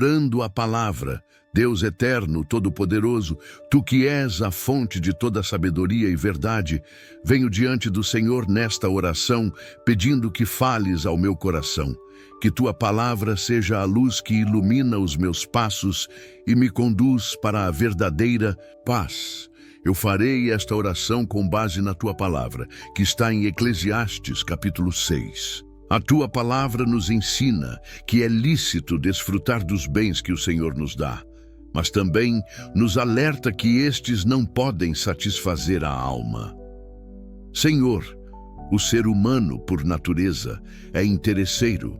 orando a palavra. Deus eterno, todo-poderoso, Tu que és a fonte de toda sabedoria e verdade, venho diante do Senhor nesta oração, pedindo que fales ao meu coração, que Tua palavra seja a luz que ilumina os meus passos e me conduz para a verdadeira paz. Eu farei esta oração com base na Tua palavra, que está em Eclesiastes, capítulo 6. A Tua palavra nos ensina que é lícito desfrutar dos bens que o Senhor nos dá, mas também nos alerta que estes não podem satisfazer a alma. Senhor, o ser humano, por natureza, é interesseiro,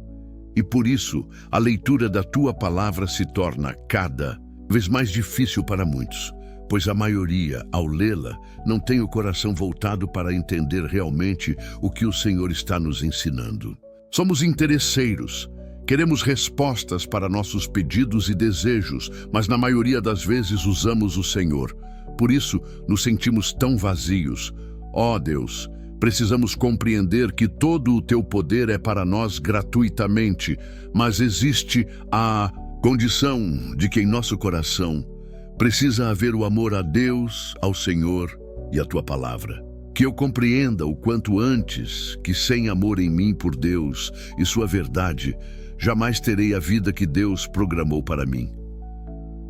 e por isso a leitura da Tua palavra se torna cada vez mais difícil para muitos, pois a maioria, ao lê-la, não tem o coração voltado para entender realmente o que o Senhor está nos ensinando. Somos interesseiros. Queremos respostas para nossos pedidos e desejos, mas na maioria das vezes usamos o Senhor. Por isso, nos sentimos tão vazios. Ó Deus, precisamos compreender que todo o Teu poder é para nós gratuitamente, mas existe a condição de que em nosso coração precisa haver o amor a Deus, ao Senhor e à Tua palavra. Que eu compreenda o quanto antes que sem amor em mim por Deus e Sua verdade, jamais terei a vida que Deus programou para mim.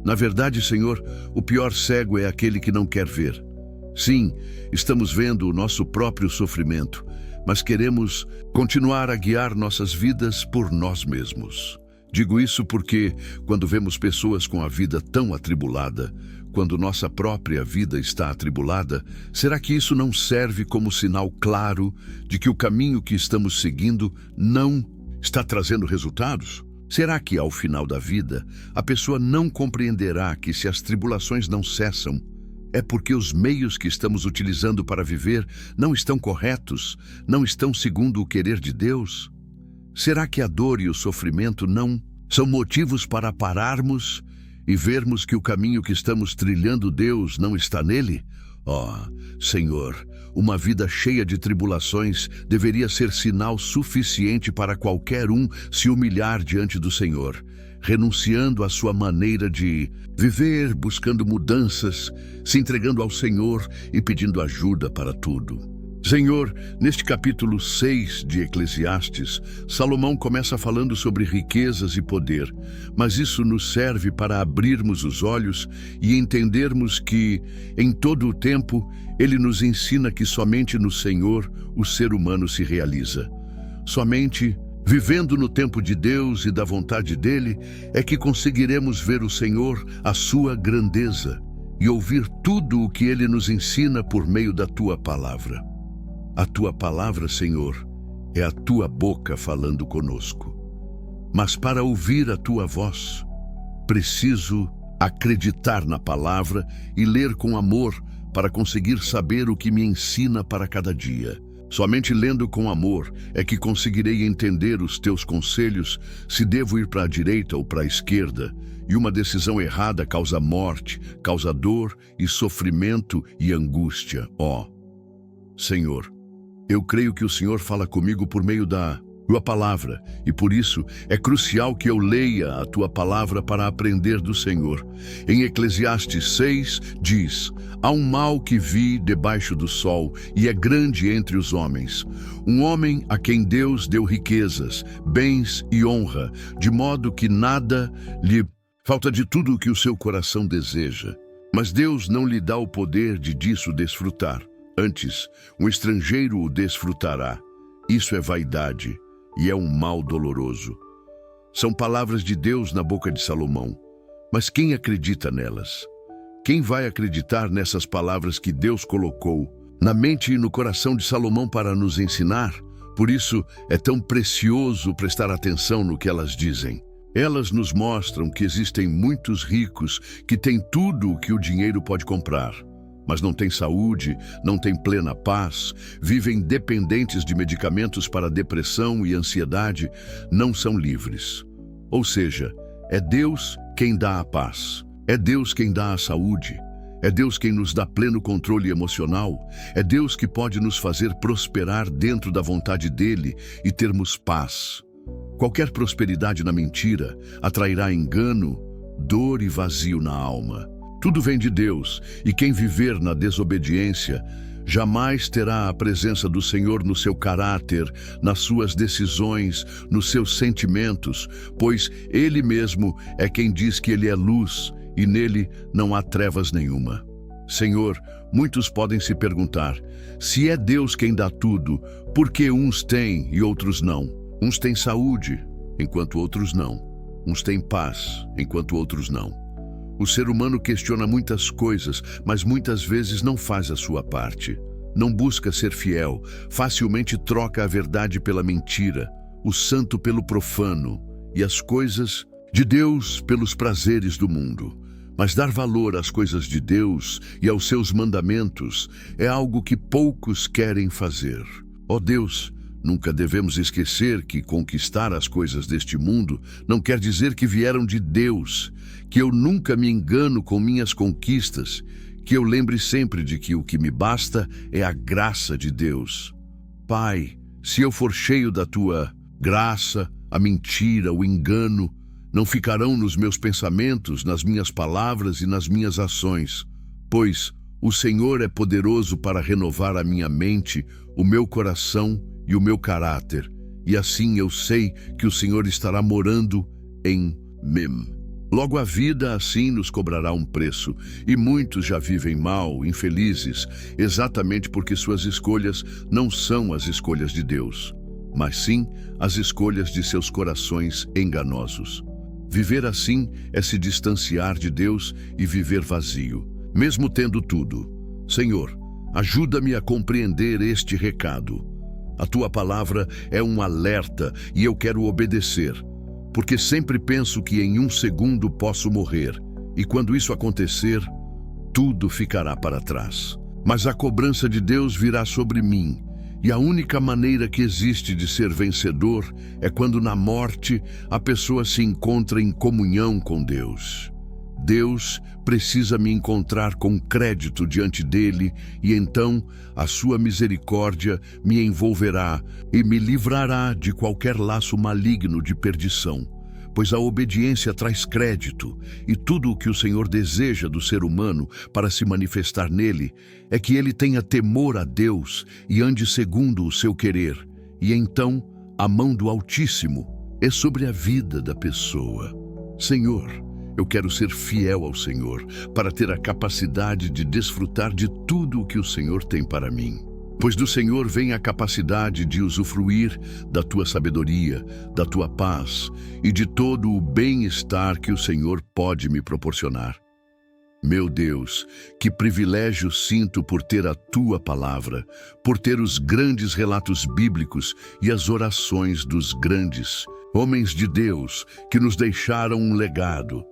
Na verdade, Senhor, o pior cego é aquele que não quer ver. Sim, estamos vendo o nosso próprio sofrimento, mas queremos continuar a guiar nossas vidas por nós mesmos. Digo isso porque, quando vemos pessoas com a vida tão atribulada, quando nossa própria vida está atribulada, será que isso não serve como sinal claro de que o caminho que estamos seguindo não está trazendo resultados? Será que, ao final da vida, a pessoa não compreenderá que se as tribulações não cessam, é porque os meios que estamos utilizando para viver não estão corretos, não estão segundo o querer de Deus? Será que a dor e o sofrimento não são motivos para pararmos e vermos que o caminho que estamos trilhando Deus não está nele? Senhor, uma vida cheia de tribulações deveria ser sinal suficiente para qualquer um se humilhar diante do Senhor, renunciando à sua maneira de viver, buscando mudanças, se entregando ao Senhor e pedindo ajuda para tudo. Senhor, neste capítulo 6 de Eclesiastes, Salomão começa falando sobre riquezas e poder, mas isso nos serve para abrirmos os olhos e entendermos que, em todo o tempo, Ele nos ensina que somente no Senhor o ser humano se realiza. Somente vivendo no tempo de Deus e da vontade dEle é que conseguiremos ver o Senhor, a sua grandeza, e ouvir tudo o que Ele nos ensina por meio da Tua palavra. A Tua palavra, Senhor, é a Tua boca falando conosco. Mas para ouvir a Tua voz, preciso acreditar na palavra e ler com amor para conseguir saber o que me ensina para cada dia. Somente lendo com amor é que conseguirei entender os Teus conselhos, se devo ir para a direita ou para a esquerda, e uma decisão errada causa morte, causa dor e sofrimento e angústia. Senhor, eu creio que o Senhor fala comigo por meio da Tua palavra, e por isso é crucial que eu leia a Tua palavra para aprender do Senhor. Em Eclesiastes 6 diz: há um mal que vi debaixo do sol, e é grande entre os homens. Um homem a quem Deus deu riquezas, bens e honra, de modo que nada lhe falta de tudo o que o seu coração deseja. Mas Deus não lhe dá o poder de disso desfrutar. Antes, um estrangeiro o desfrutará. Isso é vaidade e é um mal doloroso. São palavras de Deus na boca de Salomão. Mas quem acredita nelas? Quem vai acreditar nessas palavras que Deus colocou na mente e no coração de Salomão para nos ensinar? Por isso é tão precioso prestar atenção no que elas dizem. Elas nos mostram que existem muitos ricos que têm tudo o que o dinheiro pode comprar, mas não têm saúde, não têm plena paz, vivem dependentes de medicamentos para depressão e ansiedade, não são livres. Ou seja, é Deus quem dá a paz, é Deus quem dá a saúde, é Deus quem nos dá pleno controle emocional, é Deus que pode nos fazer prosperar dentro da vontade dEle e termos paz. Qualquer prosperidade na mentira atrairá engano, dor e vazio na alma. Tudo vem de Deus, e quem viver na desobediência jamais terá a presença do Senhor no seu caráter, nas suas decisões, nos seus sentimentos, pois Ele mesmo é quem diz que Ele é luz e nele não há trevas nenhuma. Senhor, muitos podem se perguntar, se é Deus quem dá tudo, por que uns têm e outros não? Uns têm saúde, enquanto outros não. Uns têm paz, enquanto outros não. O ser humano questiona muitas coisas, mas muitas vezes não faz a sua parte. Não busca ser fiel, facilmente troca a verdade pela mentira, o santo pelo profano e as coisas de Deus pelos prazeres do mundo. Mas dar valor às coisas de Deus e aos seus mandamentos é algo que poucos querem fazer. Ó Deus, nunca devemos esquecer que conquistar as coisas deste mundo não quer dizer que vieram de Deus, que eu nunca me engano com minhas conquistas, que eu lembre sempre de que o que me basta é a graça de Deus. Pai, se eu for cheio da Tua graça, a mentira, o engano, não ficarão nos meus pensamentos, nas minhas palavras e nas minhas ações, pois o Senhor é poderoso para renovar a minha mente, o meu coração e o meu caráter, e assim eu sei que o Senhor estará morando em mim. Logo a vida assim nos cobrará um preço, e muitos já vivem mal, infelizes, exatamente porque suas escolhas não são as escolhas de Deus, mas sim as escolhas de seus corações enganosos. Viver assim é se distanciar de Deus e viver vazio, mesmo tendo tudo. Senhor, ajuda-me a compreender este recado. A Tua palavra é um alerta e eu quero obedecer, porque sempre penso que em um segundo posso morrer, e quando isso acontecer, tudo ficará para trás. Mas a cobrança de Deus virá sobre mim, e a única maneira que existe de ser vencedor é quando na morte a pessoa se encontra em comunhão com Deus. Deus precisa me encontrar com crédito diante dele, e então a sua misericórdia me envolverá e me livrará de qualquer laço maligno de perdição, pois a obediência traz crédito, e tudo o que o Senhor deseja do ser humano para se manifestar nele é que ele tenha temor a Deus e ande segundo o seu querer, e então a mão do Altíssimo é sobre a vida da pessoa. Senhor, eu quero ser fiel ao Senhor para ter a capacidade de desfrutar de tudo o que o Senhor tem para mim. Pois do Senhor vem a capacidade de usufruir da Tua sabedoria, da Tua paz e de todo o bem-estar que o Senhor pode me proporcionar. Meu Deus, que privilégio sinto por ter a Tua palavra, por ter os grandes relatos bíblicos e as orações dos grandes homens de Deus que nos deixaram um legado.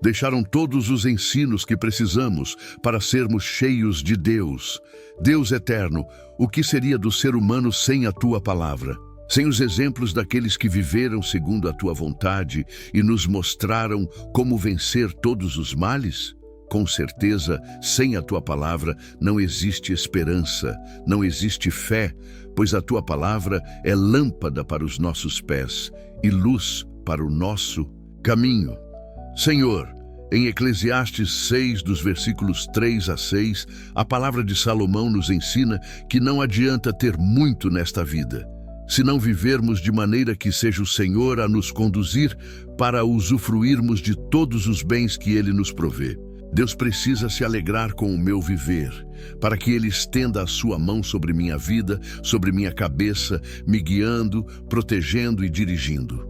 Deixaram todos os ensinos que precisamos para sermos cheios de Deus. Deus eterno, o que seria do ser humano sem a Tua palavra? Sem os exemplos daqueles que viveram segundo a Tua vontade e nos mostraram como vencer todos os males? Com certeza, sem a Tua palavra não existe esperança, não existe fé, pois a Tua palavra é lâmpada para os nossos pés e luz para o nosso caminho. Senhor, em Eclesiastes 6, dos versículos 3 a 6, a palavra de Salomão nos ensina que não adianta ter muito nesta vida, se não vivermos de maneira que seja o Senhor a nos conduzir para usufruirmos de todos os bens que Ele nos provê. Deus precisa se alegrar com o meu viver, para que Ele estenda a sua mão sobre minha vida, sobre minha cabeça, me guiando, protegendo e dirigindo.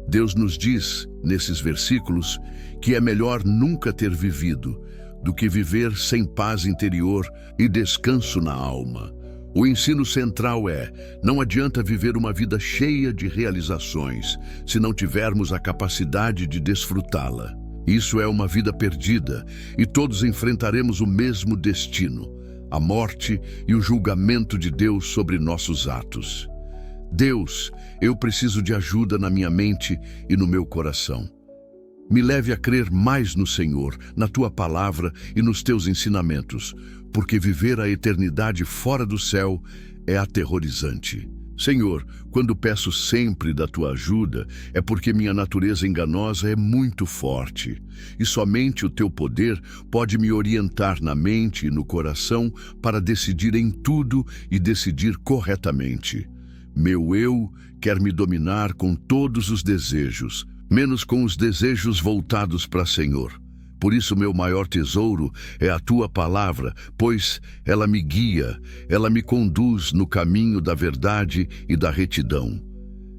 Deus nos diz, nesses versículos, que é melhor nunca ter vivido do que viver sem paz interior e descanso na alma. O ensino central é: não adianta viver uma vida cheia de realizações se não tivermos a capacidade de desfrutá-la. Isso é uma vida perdida e todos enfrentaremos o mesmo destino, a morte e o julgamento de Deus sobre nossos atos. Deus, eu preciso de ajuda na minha mente e no meu coração. Me leve a crer mais no Senhor, na Tua palavra e nos Teus ensinamentos, porque viver a eternidade fora do céu é aterrorizante. Senhor, quando peço sempre da tua ajuda, é porque minha natureza enganosa é muito forte, e somente o teu poder pode me orientar na mente e no coração para decidir em tudo e decidir corretamente. Meu eu quer me dominar com todos os desejos, menos com os desejos voltados para o Senhor. Por isso, meu maior tesouro é a tua palavra, pois ela me guia, ela me conduz no caminho da verdade e da retidão.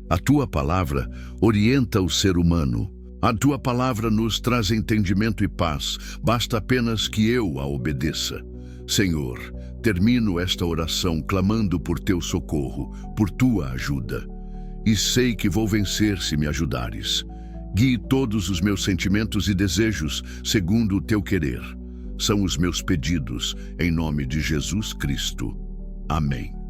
A tua palavra orienta o ser humano. A tua palavra nos traz entendimento e paz, basta apenas que eu a obedeça. Senhor, termino esta oração clamando por teu socorro, por tua ajuda. E sei que vou vencer se me ajudares. Guie todos os meus sentimentos e desejos segundo o teu querer. São os meus pedidos, em nome de Jesus Cristo. Amém.